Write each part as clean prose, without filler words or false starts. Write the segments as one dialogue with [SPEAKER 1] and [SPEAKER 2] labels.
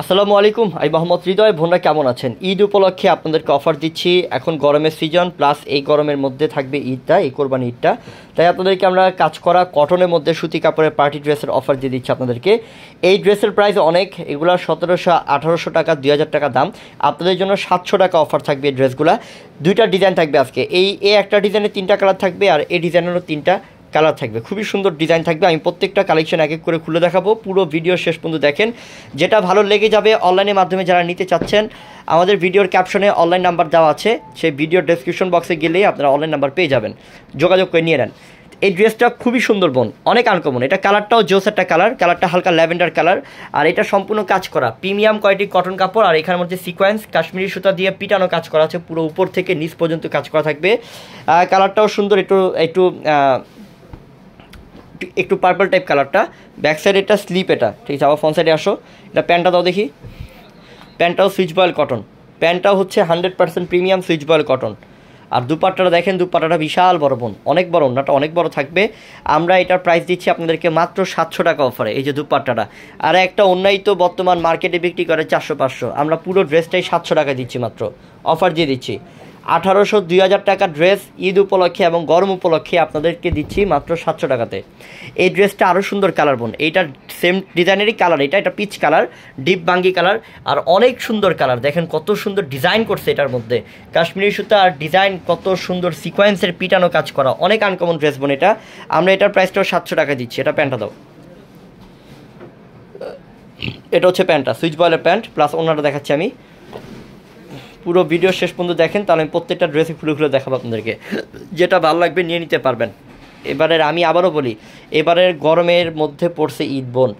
[SPEAKER 1] আসসালামু আলাইকুম, আমি মোহাম্মদ হৃদয়। বোনরা কেমন আছেন? ঈদ উপলক্ষে আপনাদেরকে অফার দিচ্ছি। এখন গরমের সিজন, প্লাস এই গরমের মধ্যে থাকবে ঈদটা, এই কোরবানি ঈদটা। তাই আপনাদেরকে আমরা কাজ করা কটনের মধ্যে সুতি কাপড়ের পার্টি ড্রেসের অফার দিয়ে দিচ্ছি আপনাদেরকে। এই ড্রেসের প্রাইস অনেক, এগুলো 1700, 1800 টাকা, 2000 টাকা দাম। আপনাদের জন্য 700 টাকা অফার থাকবে এই ড্রেসগুলো। দুইটা ডিজাইন থাকবে আজকে। এই একটা ডিজাইনের 3টা কালার থাকবে, আর এই ডিজাইনেরও 3টা কালার থাকবে। খুবই সুন্দর ডিজাইন থাকবে। আমি প্রত্যেকটা কালেকশন এক এক করে খুলে দেখাবো। পুরো ভিডিও শেষ পর্যন্ত দেখেন, যেটা ভালো লেগে যাবে। অনলাইনের মাধ্যমে যারা নিতে চাচ্ছেন, আমাদের ভিডিওর ক্যাপশনে অনলাইন নাম্বার দেওয়া আছে, সেই ভিডিওর ডেসক্রিপশন বক্সে গেলেই আপনারা অনলাইন নাম্বার পেয়ে যাবেন, যোগাযোগ করে নিয়ে নেন। এই ড্রেসটা খুবই সুন্দর বোন, অনেক আনকমন। এটা কালারটাও জোস একটা কালারটা হালকা ল্যাভেন্ডার কালার। আর এটা সম্পূর্ণ কাজ করা প্রিমিয়াম কোয়ালিটি কটন কাপড়। আর এখানের মধ্যে সিকোয়েন্স কাশ্মীরি সুতা দিয়ে পিটানো কাজ করা আছে, পুরো উপর থেকে নিচ পর্যন্ত কাজ করা থাকবে। কালারটাও সুন্দর, একটু পার্পল টাইপ কালারটা। ব্যাক সাইড এটা স্লিপ, এটা ঠিক আছে। আবার ফ্রন্ট সাইডে আসো, এটা প্যান্টটা দাও দেখি। প্যান্টটাও সুইচ বয়েল কটন, প্যান্টটাও হচ্ছে 100% প্রিমিয়াম সুইচ বয়েল কটন। আর দুপাট্টাটা দেখেন, দুপাট্টাটা বিশাল বড় বোন, অনেক বড়, ওনাটা অনেক বড় থাকবে। আমরা এটার প্রাইস দিচ্ছি আপনাদেরকে মাত্র 700 টাকা অফারে। এই যে দুপাট্টাটা, আর একটা অন্যায় তো বর্তমান মার্কেটে বিক্রি করে 400-500, আমরা পুরো ড্রেসটাই 700 টাকা দিচ্ছি, মাত্র অফার দিয়ে দিচ্ছি। 1800-2000 টাকা ড্রেস ঈদ উপলক্ষে এবং গরম উপলক্ষে আপনাদেরকে দিচ্ছি মাত্র 700 টাকাতে। এই ড্রেসটা আরও সুন্দর কালার বোন, এইটার সেম ডিজাইনেরই কালার, এটা পিচ কালার, ডিপ বাঙ্গি কালার, আর অনেক সুন্দর কালার। দেখেন কত সুন্দর ডিজাইন করছে এটার মধ্যে, কাশ্মীরি সুতা আর ডিজাইন, কত সুন্দর সিকোয়েন্সের পিটানো কাজ করা, অনেক আনকমন ড্রেস বোন এটা। আমরা এটার প্রাইসটাও 700 টাকা দিচ্ছি। এটা প্যান্টটা দাও, এটা হচ্ছে প্যান্টটা, সুইচ বয়েলের প্যান্ট, প্লাস ওনাটা দেখাচ্ছি আমি। পুরো ভিডিও শেষ পর্যন্ত দেখেন, তাহলে আমি প্রত্যেকটা ড্রেসে খুলে খুলে দেখাবো আপনাদেরকে। যেটা ভালো লাগবে নিয়ে নিতে পারবেন। এবারের আমি আবারও বলি, এবারের গরমের মধ্যে পড়ছে ঈদ বোন,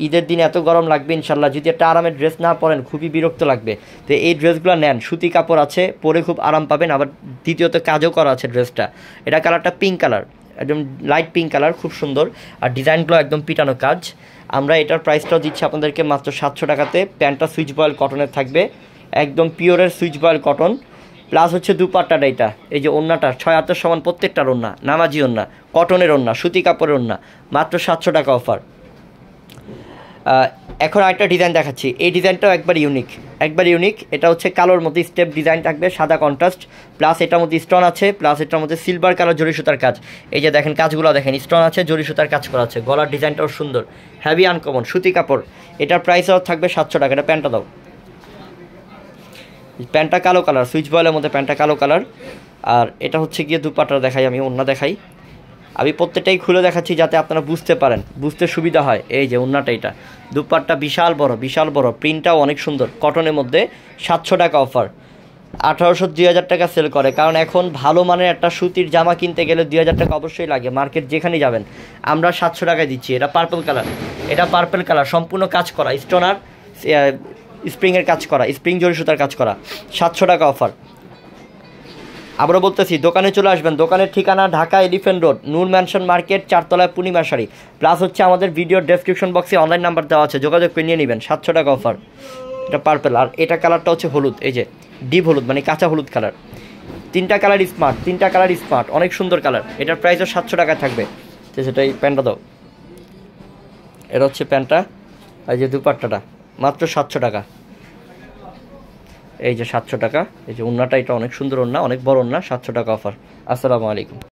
[SPEAKER 1] ঈদের দিন এত গরম লাগবে ইনশাল্লাহ। যদি একটা আরামের ড্রেস না পরেন খুবই বিরক্ত লাগবে। তো এই ড্রেসগুলো নেন, সুতি কাপড় আছে, পরে খুব আরাম পাবেন। আবার দ্বিতীয়ত কাজও করা আছে ড্রেসটা। এটা কালারটা পিঙ্ক কালার, একদম লাইট পিঙ্ক কালার, খুব সুন্দর। আর ডিজাইনগুলো একদম পিটানো কাজ। আমরা এটার প্রাইসটাও দিচ্ছি আপনাদেরকে মাত্র 700 টাকাতে। প্যান্টটা সুইচ বয়েল কটনের থাকবে, একদম পিওরের সুইচ বয়েল কটন। প্লাস হচ্ছে দুপাট্টাটা, এটা এই যে ওন্নাটা 6 হাতের সমান প্রত্যেকটার ওন্না, নামাজি ওন্না, কটনের ওন্না, সুতি কাপড়ের ওন্না, মাত্র 700 টাকা অফার। এখন আরেকটা ডিজাইন দেখাচ্ছি। এই ডিজাইনটাও একবার ইউনিক। এটা হচ্ছে কালোর মধ্যে স্টেপ ডিজাইন থাকবে, সাদা কন্ট্রাস্ট, প্লাস এটার মধ্যে স্টোন আছে, প্লাস এটার মধ্যে সিলভার কালার জরি সুতার কাজ। এই যে দেখেন কাজগুলো দেখেন, স্টোন আছে, জরি সুতার কাজ করা আছে। গলার ডিজাইনটাও সুন্দর, হ্যাভি আনকমন সুতি কাপড়। এটার প্রাইসও থাকবে 700 টাকা। এটা প্যান্টটা দাও, প্যান্টটা কালো কালার, সুইচ বয়েলের মধ্যে প্যান্টটা কালো কালার। আর এটা হচ্ছে গিয়ে দুপাট্টা দেখাই, আমি ওন্না দেখাই। আমি প্রত্যেকটাই খুলে দেখাচ্ছি যাতে আপনারা বুঝতে পারেন, বুঝতে সুবিধা হয়। এই যে ওন্নাটা, এটা দুপাট্টা বিশাল বড়, প্রিন্টটাও অনেক সুন্দর, কটনের মধ্যে 700 টাকা অফার। 1800-2000 টাকা সেল করে, কারণ এখন ভালো মানের একটা সুতির জামা কিনতে গেলে 2000 টাকা অবশ্যই লাগে, মার্কেট যেখানেই যাবেন। আমরা 700 টাকায় দিচ্ছি। এটা পার্পল কালার, সম্পূর্ণ কাজ করা, স্টোনার স্প্রিংয়ের কাজ করা, স্প্রিং জরি সুতার কাজ করা, 700 টাকা অফার। আবারও বলতেছি, দোকানে চলে আসবেন। দোকানের ঠিকানা ঢাকা এলিফ্যান্ট রোড, নূর ম্যানশন মার্কেট, 4 তলায় পূর্ণিমা শাড়ি। প্লাস হচ্ছে আমাদের ভিডিওর ডেসক্রিপশন বক্সে অনলাইন নাম্বার দেওয়া আছে, যোগাযোগ করে নিয়ে নেবেন। 700 টাকা অফার। এটা পার্পল, আর এটা কালারটা হচ্ছে হলুদ, এই যে ডিপ হলুদ, মানে কাঁচা হলুদ কালার। 3টা কালার স্মার্ট, অনেক সুন্দর কালার। এটার প্রাইসও 700 টাকায় থাকবে। তো সেটাই প্যান্টটা দাও, এটা হচ্ছে প্যান্টটা। এই যে দুপাট্টাটা মাত্র 700 টাকা। এই যে 700 টাকা। এই যে ওন্নাটা, এটা অনেক সুন্দর ওন্না, অনেক বড় ওন্না, 700 টাকা অফার। আসসালামু আলাইকুম।